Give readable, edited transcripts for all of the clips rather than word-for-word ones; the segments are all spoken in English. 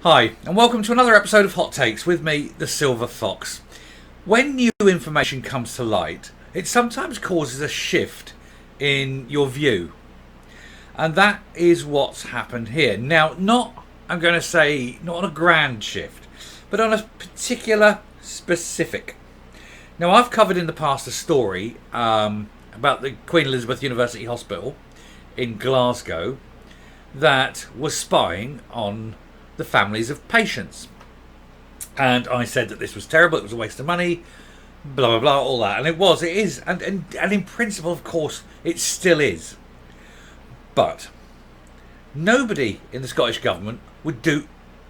Hi, and welcome to another episode of Hot Takes with me, the Silver Fox. When new information comes to light, it sometimes causes a shift in your view. And that is what's happened here. Now, not on a grand shift, but on a particular specific. Now, I've covered in the past a story about the Queen Elizabeth University Hospital in Glasgow that was spying on the families of patients. And I said that this was terrible, it was a waste of money, blah, blah, blah, all that. And it is. And in principle, of course, it still is. But nobody in the Scottish Government would do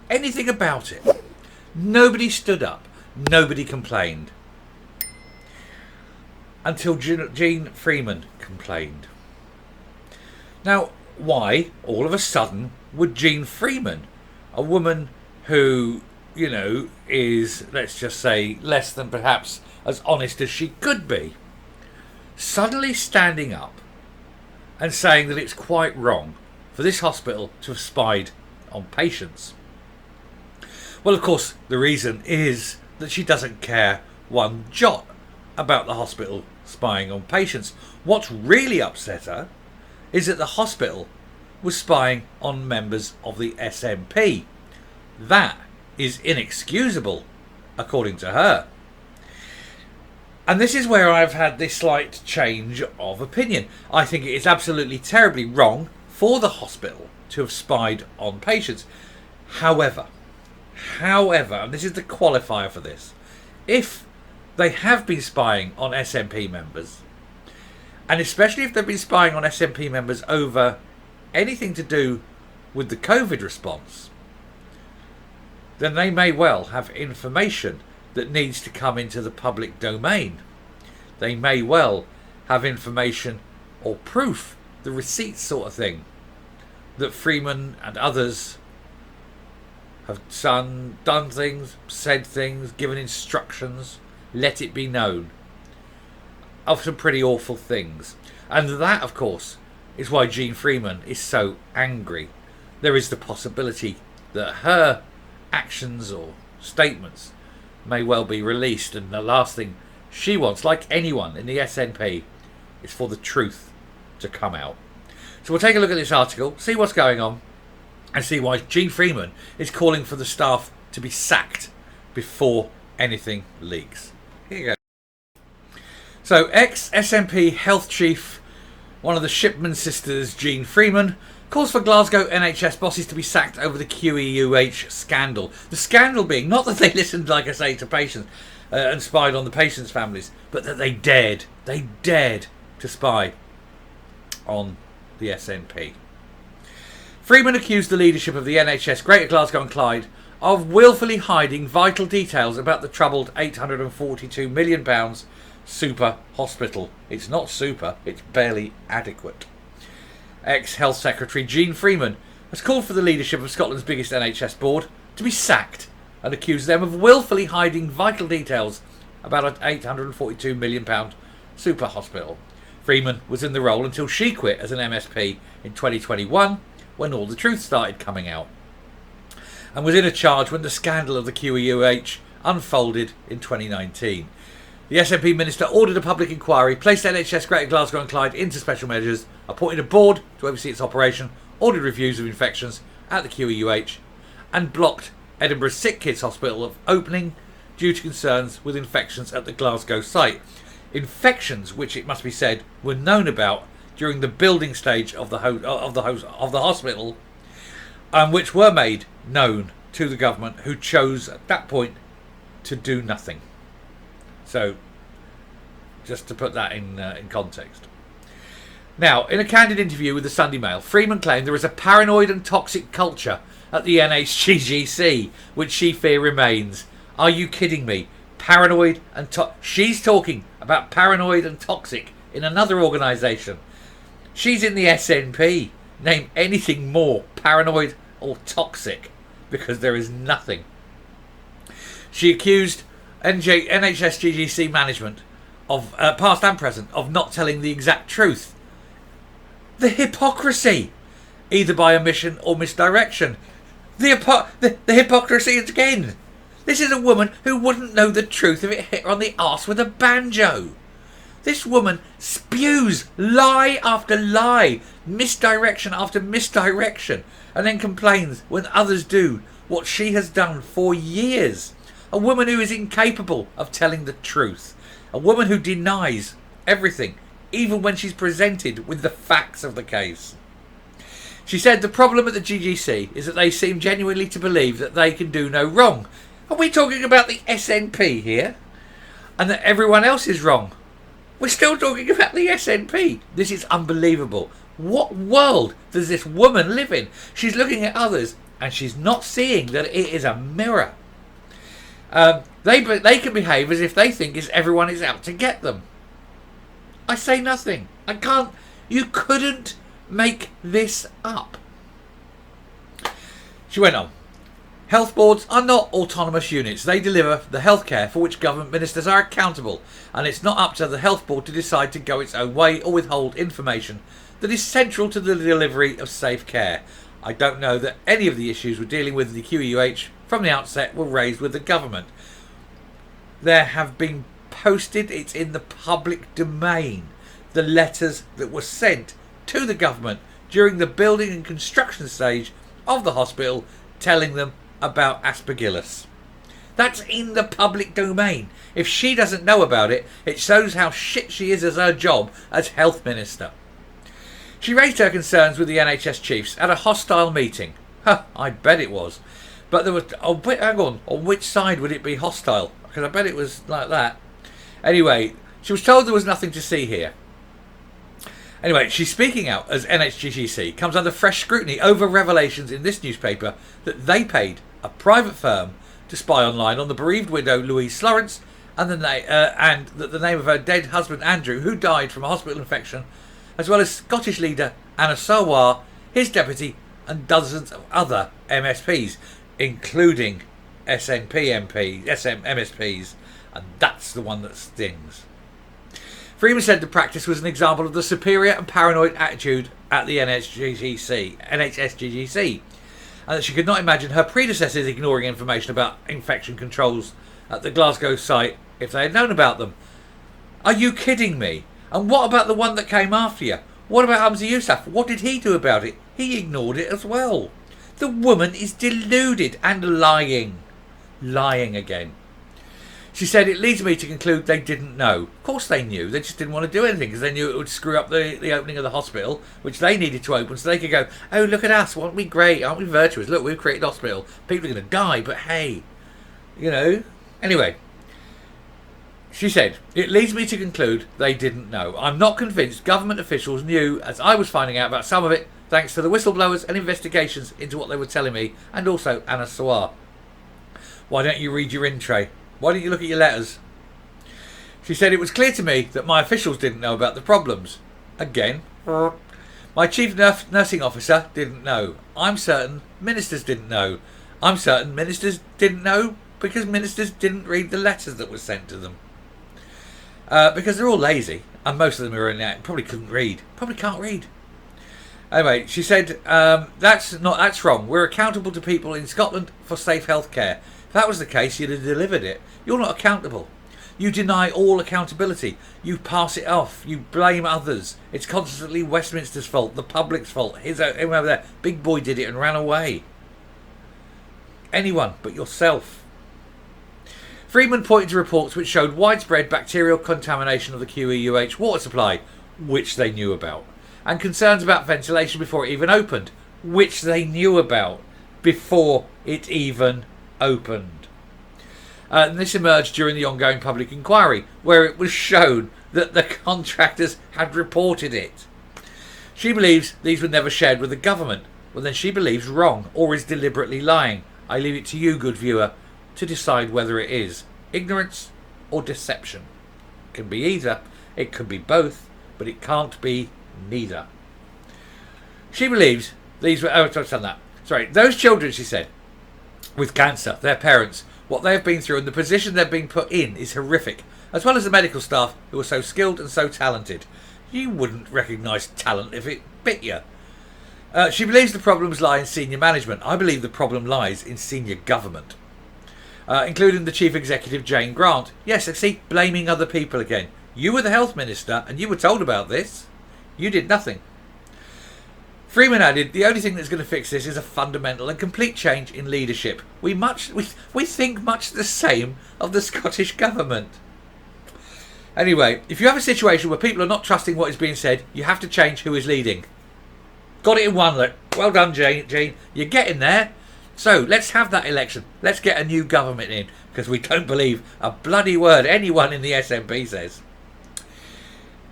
anything about it. Nobody stood up. Nobody complained. Until Jeane Freeman complained. Now, why, all of a sudden, would Jeane Freeman, a woman who, is, let's just say, less than perhaps as honest as she could be, suddenly standing up and saying that it's quite wrong for this hospital to have spied on patients? Well, of course, the reason is that she doesn't care one jot about the hospital spying on patients. What's really upset her is that the hospital was spying on members of the SNP. That is inexcusable, according to her. And this is where I've had this slight change of opinion. I think it is absolutely terribly wrong for the hospital to have spied on patients. However, and this is the qualifier for this, if they have been spying on SNP members, and especially if they've been spying on SNP members over anything to do with the COVID response, then they may well have information that needs to come into the public domain. They may well have information or proof, the receipts sort of thing, that Freeman and others have done things, said things, given instructions, let it be known of some pretty awful things. And that, of course, is why Jeane Freeman is so angry. There is the possibility that her actions or statements may well be released, and the last thing she wants, like anyone in the SNP, is for the truth to come out. So we'll take a look at this article, see what's going on, and see why Jeane Freeman is calling for the staff to be sacked before anything leaks. Here you go. So, ex-SNP health chief, one of the Shipman sisters, Jeane Freeman, calls for Glasgow NHS bosses to be sacked over the QEUH scandal. The scandal being not that they listened, like I say, to patients and spied on the patients' families, but that they dared to spy on the SNP. Freeman accused the leadership of the NHS Greater Glasgow and Clyde of willfully hiding vital details about the troubled £842 million super hospital. It's not super, it's barely adequate. Ex-Health Secretary Jeane Freeman has called for the leadership of Scotland's biggest NHS board to be sacked and accused them of willfully hiding vital details about an £842 million super hospital. Freeman was in the role until she quit as an MSP in 2021, when all the truth started coming out, and was in a charge when the scandal of the QEUH unfolded in 2019. The SNP minister ordered a public inquiry, placed NHS Greater Glasgow and Clyde into special measures, appointed a board to oversee its operation, ordered reviews of infections at the QEUH, and blocked Edinburgh's Sick Kids Hospital of opening due to concerns with infections at the Glasgow site. Infections which, it must be said, were known about during the building stage of the hospital, and which were made known to the government, who chose at that point to do nothing. So, just to put that in context. Now, in a candid interview with the Sunday Mail, Freeman claimed there is a paranoid and toxic culture at the NHGGC, which she fear remains. Are you kidding me? Paranoid and she's talking about paranoid and toxic in another organisation. She's in the SNP. Name anything more paranoid or toxic, because there is nothing. She accused NHS-GGC management, of past and present, of not telling the exact truth. The hypocrisy, either by omission or misdirection. The hypocrisy again. This is a woman who wouldn't know the truth if it hit her on the arse with a banjo. This woman spews lie after lie, misdirection after misdirection, and then complains when others do what she has done for years. A woman who is incapable of telling the truth. A woman who denies everything, even when she's presented with the facts of the case. She said the problem at the GGC is that they seem genuinely to believe that they can do no wrong. Are we talking about the SNP here? And that everyone else is wrong? We're still talking about the SNP. This is unbelievable. What world does this woman live in? She's looking at others and she's not seeing that it is a mirror. They can behave as if they think everyone is out to get them. I say nothing. I can't. You couldn't make this up. She went on. Health boards are not autonomous units. They deliver the healthcare for which government ministers are accountable, and it's not up to the health board to decide to go its own way or withhold information that is central to the delivery of safe care. I don't know that any of the issues we're dealing with the QEUH from the outset were raised with the government. There have been posted, it's in the public domain, the letters that were sent to the government during the building and construction stage of the hospital telling them about aspergillus. That's in the public domain. If she doesn't know about it, it shows how shit she is as her job as health minister. She raised her concerns with the NHS chiefs at a hostile meeting. I bet it was. But there was... hang on which side would it be hostile? Because I bet it was like that. Anyway, she was told there was nothing to see here. Anyway, she's speaking out as NHGGC comes under fresh scrutiny over revelations in this newspaper that they paid a private firm to spy online on the bereaved widow Louise Slorence and that the name of her dead husband Andrew, who died from a hospital infection, as well as Scottish leader Anna Sawar, his deputy, and dozens of other MSPs, including MSPs, and that's the one that stings. Freeman said the practice was an example of the superior and paranoid attitude at the NHSGGC, and that she could not imagine her predecessors ignoring information about infection controls at the Glasgow site if they had known about them. Are you kidding me? And what about the one that came after you? What about Hamza Yousaf? What did he do about it? He ignored it as well. The woman is deluded and lying. Lying again. She said, it leads me to conclude they didn't know. Of course they knew. They just didn't want to do anything because they knew it would screw up the opening of the hospital, which they needed to open so they could go, oh, look at us. Aren't we great? Aren't we virtuous? Look, we've created a hospital. People are going to die, but hey, you know. Anyway, she said, it leads me to conclude they didn't know. I'm not convinced government officials knew, as I was finding out about some of it, thanks to the whistleblowers and investigations into what they were telling me, and also Anna Sawar. Why don't you read your in tray? Why don't you look at your letters? She said, it was clear to me that my officials didn't know about the problems. Again. My chief nursing officer didn't know. I'm certain ministers didn't know. I'm certain ministers didn't know because ministers didn't read the letters that were sent to them. Because they're all lazy, and most of them are in there, probably couldn't read. Probably can't read. Anyway, she said, that's wrong. We're accountable to people in Scotland for safe health care. If that was the case, you'd have delivered it. You're not accountable. You deny all accountability. You pass it off. You blame others. It's constantly Westminster's fault, the public's fault. Him over there. Big boy did it and ran away. Anyone but yourself. Freeman pointed to reports which showed widespread bacterial contamination of the QEUH water supply, which they knew about, and concerns about ventilation before it even opened, which they knew about before it even opened. And this emerged during the ongoing public inquiry, where it was shown that the contractors had reported it. She believes these were never shared with the government. Well, then she believes wrong or is deliberately lying. I leave it to you, good viewer, to decide whether it is ignorance or deception. It can be either, it could be both, but it can't be neither. She believes these were... those children, she said, with cancer, their parents, what they have been through and the position they've been put in is horrific, as well as the medical staff who are so skilled and so talented. You wouldn't recognise talent if it bit you. She believes the problems lie in senior management. I believe the problem lies in senior government, including the Chief Executive, Jane Grant. Yes, I see, blaming other people again. You were the Health Minister and you were told about this. You did nothing. Freeman added, the only thing that's going to fix this is a fundamental and complete change in leadership. We think much the same of the Scottish Government. Anyway, if you have a situation where people are not trusting what is being said, you have to change who is leading. Got it in one look. Well done, Jeane. You're getting there. So let's have that election. Let's get a new government in, because we don't believe a bloody word anyone in the SNP says.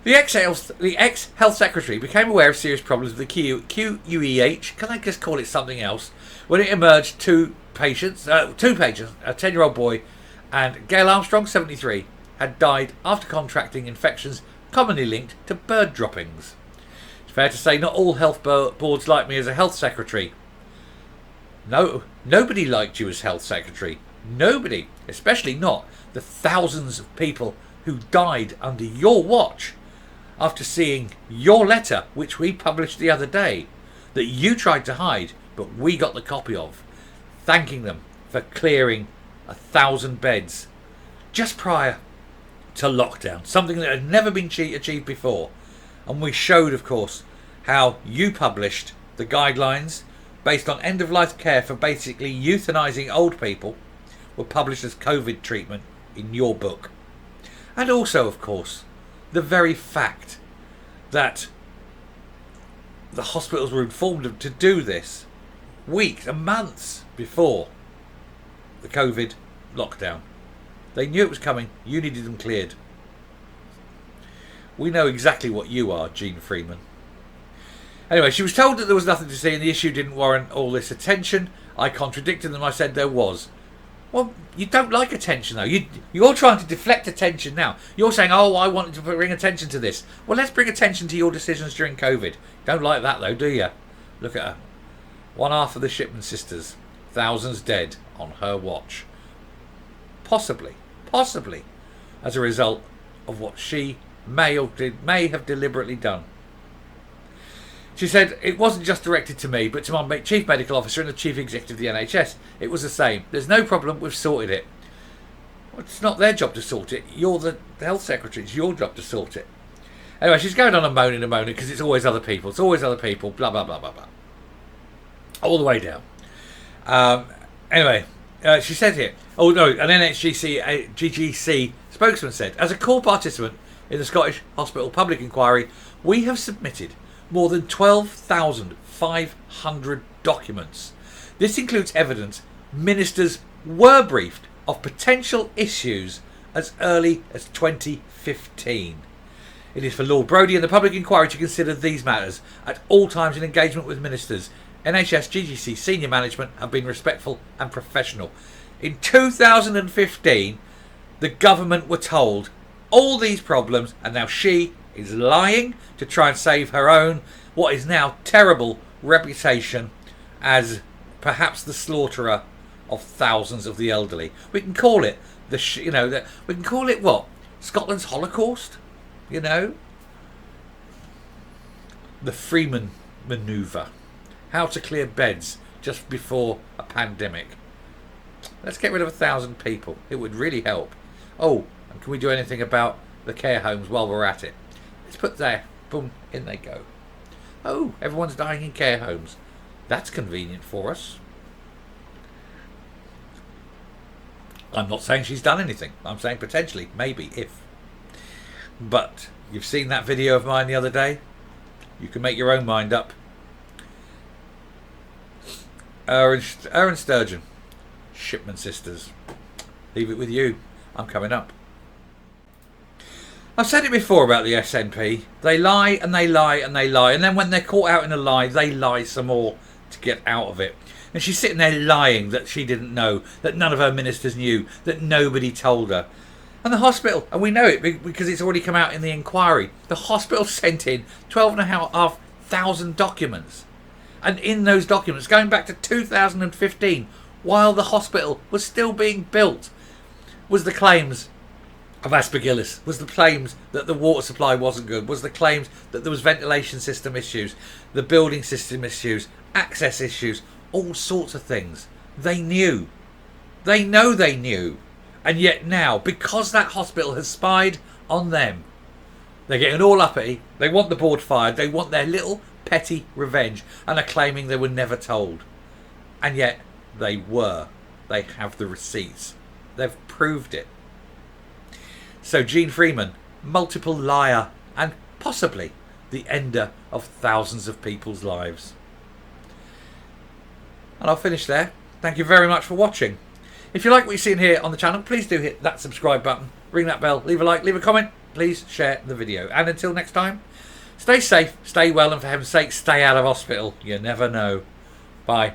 The ex-Health Secretary became aware of serious problems with the QEUH, can I just call it something else, when it emerged two patients, a 10-year-old boy and Gail Armstrong, 73, had died after contracting infections commonly linked to bird droppings. It's fair to say not all health boards like me as a Health Secretary. No, nobody liked you as Health Secretary. Nobody, especially not the thousands of people who died under your watch after seeing your letter, which we published the other day, that you tried to hide, but we got the copy of, thanking them for clearing 1,000 beds just prior to lockdown, something that had never been achieved before. And we showed, of course, how you published the guidelines based on end-of-life care for basically euthanizing old people were published as COVID treatment in your book. And also, of course, the very fact that the hospitals were informed of to do this weeks and months before the COVID lockdown. They knew it was coming. You needed them cleared. We know exactly what you are, Jeane Freeman. Anyway, she was told that there was nothing to see and the issue didn't warrant all this attention. I contradicted them. I said there was. Well, you don't like attention, though. You're trying to deflect attention now. You're saying, oh, I wanted to bring attention to this. Well, let's bring attention to your decisions during COVID. Don't like that, though, do you? Look at her. One half of the Shipman sisters. Thousands dead on her watch. Possibly, as a result of what she may have deliberately done. She said, it wasn't just directed to me, but to my Chief Medical Officer and the Chief Executive of the NHS. It was the same. There's no problem, we've sorted it. Well, it's not their job to sort it. You're the Health Secretary, it's your job to sort it. Anyway, she's going on and moaning because it's always other people. It's always other people, blah, blah, blah, blah, blah. All the way down. Anyway, she said here, oh no, an GGC spokesman said, as a core participant in the Scottish Hospital Public Inquiry, we have submitted more than 12,500 documents. This includes evidence ministers were briefed of potential issues as early as 2015. It is for Lord Brodie and the public inquiry to consider these matters at all times in engagement with ministers. NHS GGC senior management have been respectful and professional. In 2015, the government were told all these problems, and now she is lying to try and save her own, what is now terrible reputation as perhaps the slaughterer of thousands of the elderly. We can call it we can call it what? Scotland's Holocaust? The Freeman manoeuvre. How to clear beds just before a pandemic. Let's get rid of 1,000 people. It would really help. Oh, and can we do anything about the care homes while we're at it? Let's put there. Boom, in they go. Oh, everyone's dying in care homes. That's convenient for us. I'm not saying she's done anything. I'm saying potentially, maybe, if. But you've seen that video of mine the other day. You can make your own mind up. Aaron Sturgeon, Shipman sisters. Leave it with you. I'm coming up. I've said it before about the SNP. They lie and they lie and they lie. And then when they're caught out in a lie, they lie some more to get out of it. And she's sitting there lying that she didn't know, that none of her ministers knew, that nobody told her. And the hospital, and we know it because it's already come out in the inquiry, the hospital sent in 12,500 documents. And in those documents, going back to 2015, while the hospital was still being built, was the claims of aspergillus? Was the claims that the water supply wasn't good? Was the claims that there was ventilation system issues, the building system issues, access issues, all sorts of things? They knew. They know they knew. And yet now, because that hospital has spied on them, they're getting all uppity. They want the board fired. They want their little petty revenge and are claiming they were never told. And yet they were. They have the receipts. They've proved it. So Jeane Freeman, multiple liar and possibly the ender of thousands of people's lives. And I'll finish there. Thank you very much for watching. If you like what you're seeing here on the channel, please do hit that subscribe button, ring that bell, leave a like, leave a comment, please share the video. And until next time, stay safe, stay well, and for heaven's sake, stay out of hospital. You never know. Bye.